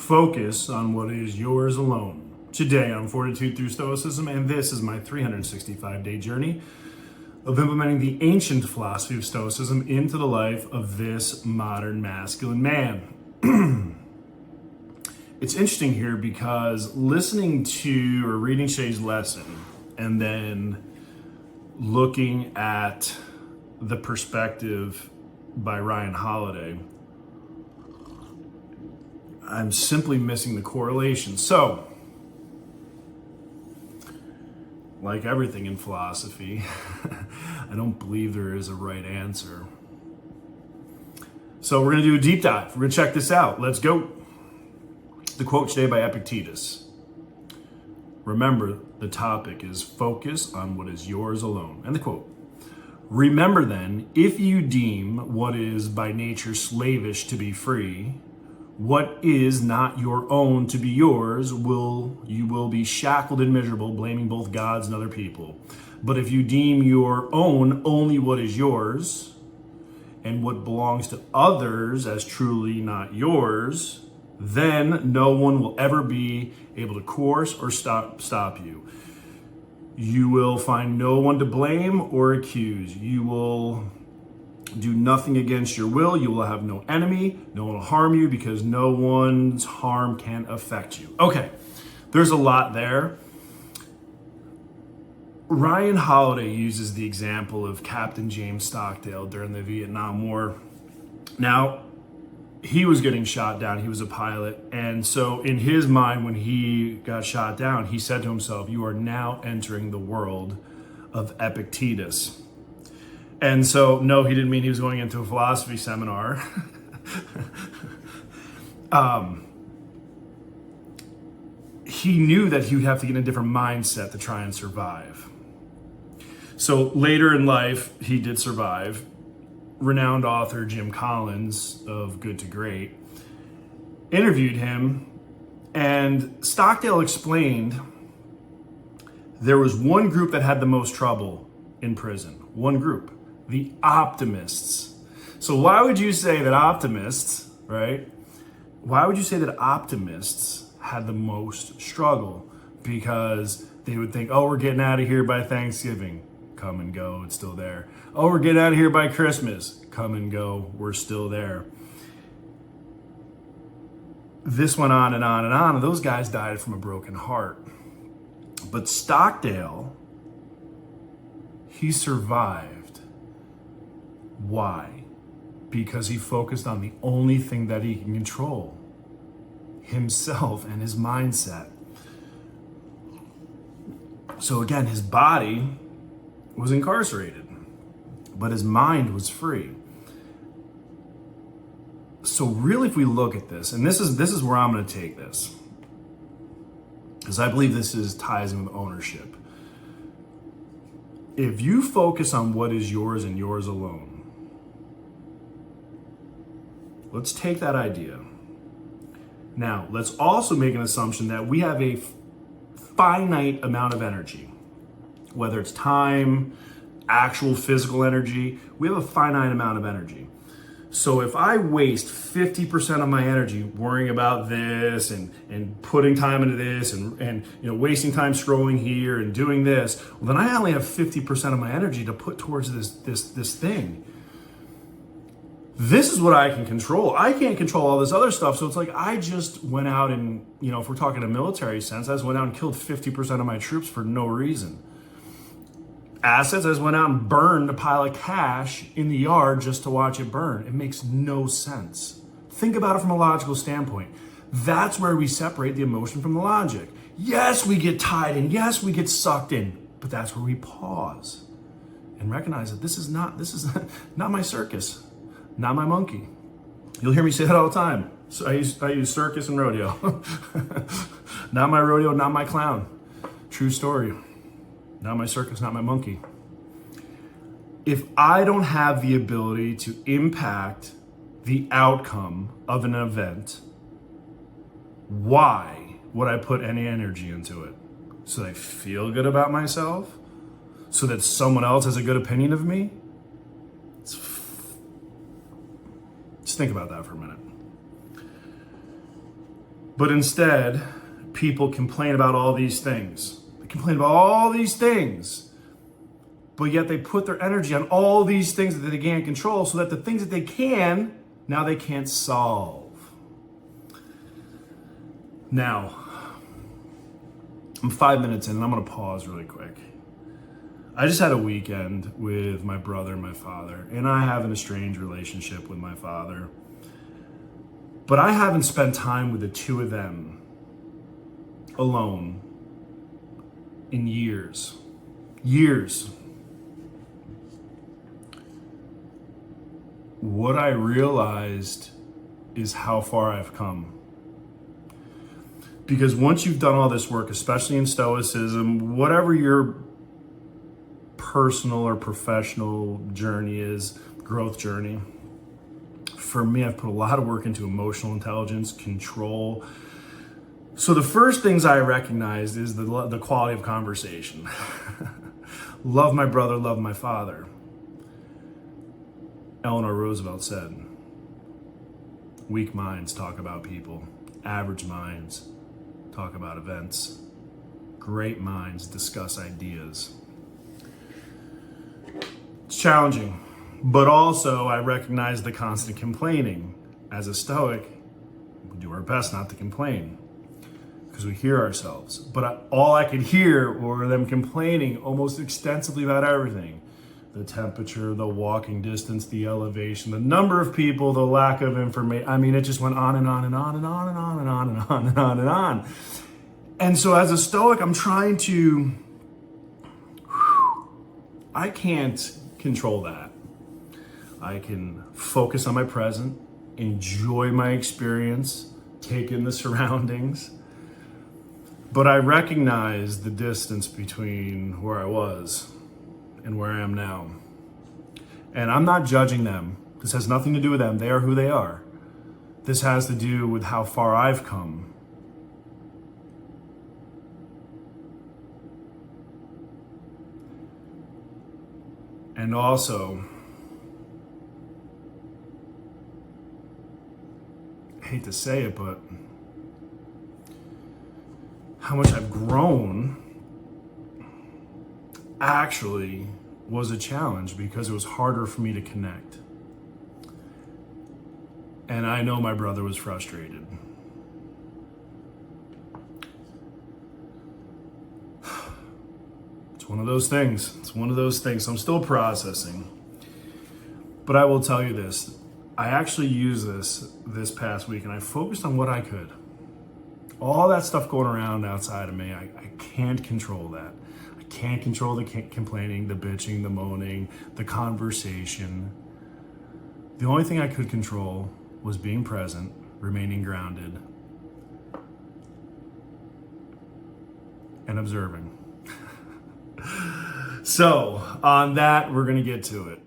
Focus on what is yours alone. Today on Fortitude through Stoicism, and this is my 365-day journey of implementing the ancient philosophy of Stoicism into the life of this modern masculine man. It's interesting here because listening to or reading Shay's lesson and then looking at the perspective by Ryan Holiday, I'm simply missing the correlation. So, like everything in philosophy, I don't believe there is a right answer. So we're going to do a deep dive. We're going to check this out. Let's go. The quote today by Epictetus. Remember, the topic is focus on what is yours alone. And the quote. Remember then, if you deem what is by nature slavish to be free, what is not your own to be yours, you will be shackled and miserable, blaming both gods and other people. But if you deem your own only what is yours, and what belongs to others as truly not yours, then no one will ever be able to coerce or stop you. You will find no one to blame or accuse. You will do nothing against your will. You will have no enemy. No one will harm you because no one's harm can affect you. Okay, there's a lot there. Ryan Holiday uses the example of Captain James Stockdale during the Vietnam War. Now, he was getting shot down. He was a pilot. And so in his mind, when he got shot down, he said to himself, you are now entering the world of Epictetus. And so, no, he didn't mean he was going into a philosophy seminar. He knew that he would have to get in a different mindset to try and survive. So later in life, he did survive. Renowned author Jim Collins of Good to Great interviewed him, and Stockdale explained there was one group that had the most trouble in prison. One group. The optimists. So why would you say that optimists, right? Why would you say that optimists had the most struggle? Because they would think, oh, we're getting out of here by Thanksgiving. Come and go, it's still there. Oh, we're getting out of here by Christmas. Come and go, we're still there. This went on and on and on, and those guys died from a broken heart. But Stockdale, he survived. Why? Because he focused on the only thing that he can control, himself and his mindset. So again, his body was incarcerated, but his mind was free. So really, if we look at this, and this is where I'm going to take this, because I believe this ties in with ownership. If you focus on what is yours and yours alone, let's take that idea. Now, let's also make an assumption that we have a finite amount of energy, whether it's time, actual physical energy. We have a finite amount of energy. So if I waste 50% of my energy worrying about this and putting time into this and wasting time scrolling here and doing this, well, then I only have 50% of my energy to put towards this thing. This is what I can control. I can't control all this other stuff. So it's like I just went out and, if we're talking a military sense, I just went out and killed 50% of my troops for no reason. Assets, I just went out and burned a pile of cash in the yard just to watch it burn. It makes no sense. Think about it from a logical standpoint. That's where we separate the emotion from the logic. Yes, we get tied in. Yes, we get sucked in. But that's where we pause and recognize that this is not my circus. Not my monkey. You'll hear me say that all the time. So I use circus and rodeo. Not my rodeo, not my clown. True story. Not my circus, not my monkey. If I don't have the ability to impact the outcome of an event, why would I put any energy into it? So that I feel good about myself? So that someone else has a good opinion of me? Just think about that for a minute. But instead, people complain about all these things. They complain about all these things, but yet they put their energy on all these things that they can't control, so that the things that they can, now they can't solve. Now, I'm 5 minutes in and I'm gonna pause really quick. I just had a weekend with my brother and my father, and I have an estranged relationship with my father. But I haven't spent time with the two of them alone in years. Years. What I realized is how far I've come. Because once you've done all this work, especially in Stoicism, whatever your personal or professional journey is, growth journey, for me, I've put a lot of work into emotional intelligence, control. So the first things I recognized is the quality of conversation. Love my brother, love my father. Eleanor Roosevelt said, weak minds talk about people. Average minds talk about events. Great minds discuss ideas. It's challenging. But also, I recognize the constant complaining. As a Stoic, we do our best not to complain because we hear ourselves. But all I could hear were them complaining almost extensively about everything. The temperature, the walking distance, the elevation, the number of people, the lack of information. I mean, it just went on and on and on and on and on and on and on and on and on. And so as a Stoic, I'm trying to, I can't control that. I can focus on my present, enjoy my experience, take in the surroundings. But I recognize the distance between where I was and where I am now. And I'm not judging them. This has nothing to do with them. They are who they are. This has to do with how far I've come. And also, I hate to say it, but how much I've grown actually was a challenge because it was harder for me to connect. And I know my brother was frustrated. It's one of those things. It's one of those things. I'm still processing. But I will tell you this. I actually used this past week, and I focused on what I could. All that stuff going around outside of me, I can't control that. I can't control the complaining, the bitching, the moaning, the conversation. The only thing I could control was being present, remaining grounded, and observing. So, on that, we're going to get to it.